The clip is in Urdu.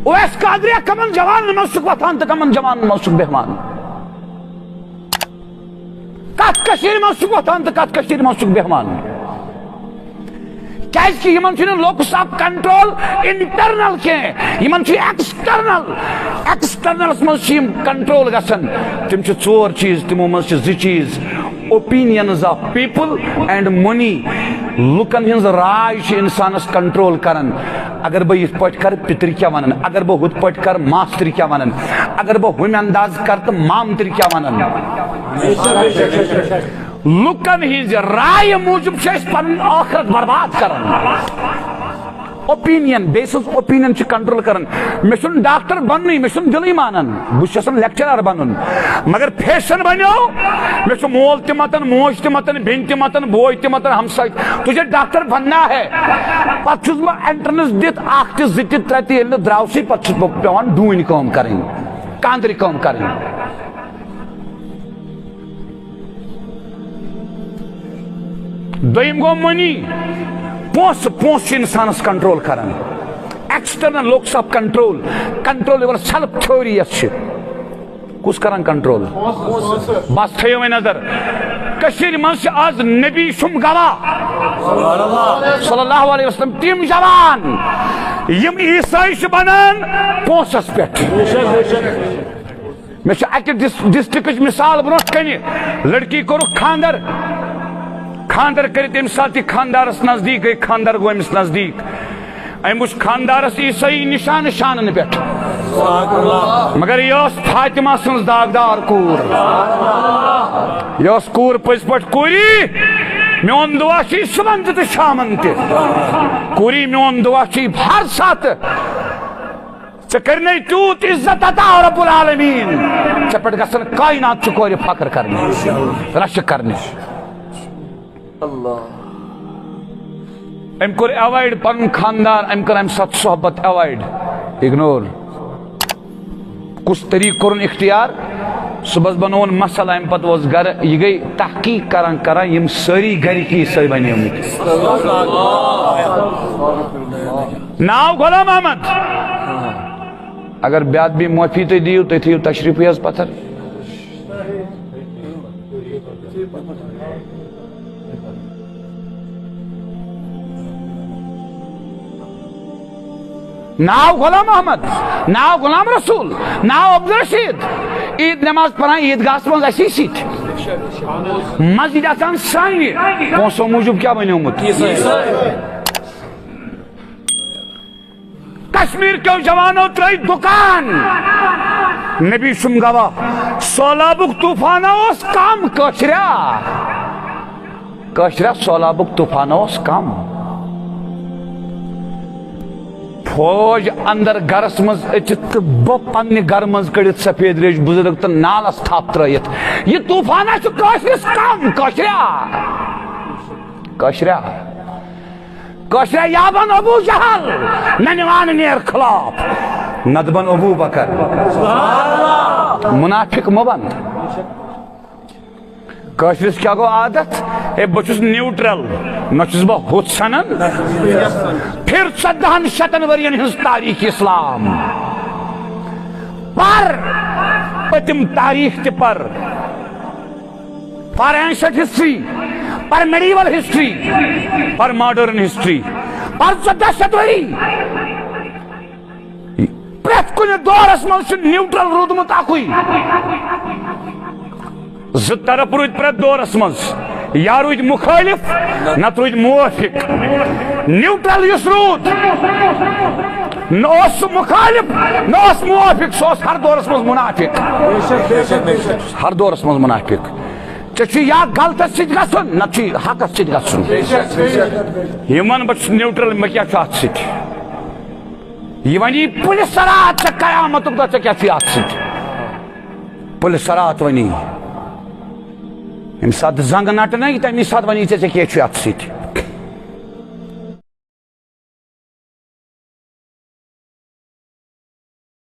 اویس قادری کمن جوان منسوخ وطان تو کمن جوان منسوخ بہمان کت کشیر منسوخ وطان تو کت کشیر منسوخ بہمان کیس کی یمن چھنہ لوکس آف کنٹرول انٹرنل کی یمن چھ ایکسٹرنل من کنٹرول گژھان تم چھ ژور چیز تمو من چھ زٕ چیز opinions of people and money لکن ہنز رائے چھ انسانس کنٹرول کران اگر بہ یت پٹ کر پتر کیا ونن اگر بہ ہت پٹ کر ماستر کیا ونن اگر بہ ہم انداز کر تو مامتر کیا ونن لکن ہز رائے موجب پن آخرت برباد کران اوپینین بیسز اوپینین چھ کنٹرول کران میں چھن ڈاکٹر بننی میں چھن دلی مانن بہٕ چھُس لیکچرر بنن مگر فیشن بنیو میں چھُ مول تہ متن موج تہ متن بیٚنہِ تہ متن بوے تہ متن ہمساے تجھے ڈاکٹر بننا ہے پتہ چھُس بہٕ انٹرنس دِتھ اکھ تہ زٕ تہ ترٛےٚ تہ ییٚلہِ نہٕ درٛاوسٕے پتہٕ چھُس بہٕ پیوان ڈوٗنۍ کٲم کرٕنۍ کاندرِ کٲم کرٕنۍ دویم گو منی پونس انسانس کنٹرول کران external locus of control control yourself theory yes کس کران کنٹرول بس تھیو میں نظر کشیر من سے آز نبی شم گواہ صلی اللہ علیہ وسلم تیم جوان یم عیسائی بنان پونسس پہ میں اکہ ڈسٹرکٹ مثال برونٹ کنی لڑکی کور خاندر کرت ام سات خاندارس نزدیک گئی خاندر گو امس نزدیک ام وچ خاندارس عیسائی نشان شانن پہ مگر یہ فاطمہ سن داغدار کور یہ کور پز پٹ کوری میون دعا چھ صبح تہ شامن تہ کوری میون دعا چھ ہر سات ژے کرنے تیوت عزت عطا رب العالمین ژے پٹ گژھن کائنات چھ کور فخر کرنے رش کرنے ام کور اوائڈ پن خاندان ام کر ام سات صحبت اوائڈ اگنور کس طریق کرن اختیار صبح بنون مسئلہ ام پت وز گر یہ گئی تحقیق کران یم ساری گری کی ساری بنی ناو غلام احمد اگر بیاد بھی معافی تو دیو تو تھیو تشریفی از پتھر ناو غلام احمد ناو غلام رسول ناو عبدالرشید عید نماز پڑھائیں عیدگاہ من اسی سیت مسجد آسان سانی پونسوں موجب کیا بنے امت کشمیر کے جوانوں ترائی دکان نبی شم گواہ سولابک طوفانہ اس کام کشریا سولابک طوفانہ اس کام فوج اندر گرس مز اچت بہ پنہ گر مز کڑت سفید ریش بزرگ تو نالس تھپ ترائیت یہ طوفانہ کاشرس کم کاشریا یا بن ابو جہل ننوان نیر خلاف ند بن ابو بکر منافق مبن کاشرس کیا گو عادت اے بچس نیوٹرل نچس با ہوت سنن پھر 1400 ورین ہنس تاریخ اسلام پر پتم تاریخ تی پر اینشنٹ ہسٹری پر میڈیول ہسٹری پر ماڈرن ہسٹری پر 1400 وری پریت کن دورس من نیوٹرل رودمت اکوئی زد طرف روید پریت دورس مز یا روید مخالف نت روید موافق نیوٹرل یس رود نوس مخالف نوس موافق سوس ہر دورس مز منافق ہر دورس مز منافق چچی یا غلط سید گسن نچی حق سید گسن یمن بچ نیوٹرل مکیا چات سید یونی پولیس سرات چ قیامت دا چ کیا سیات سید پولیس سرات ونی ام سات زنگ نٹ نہیں تمی سات ونی چ کیا چات سید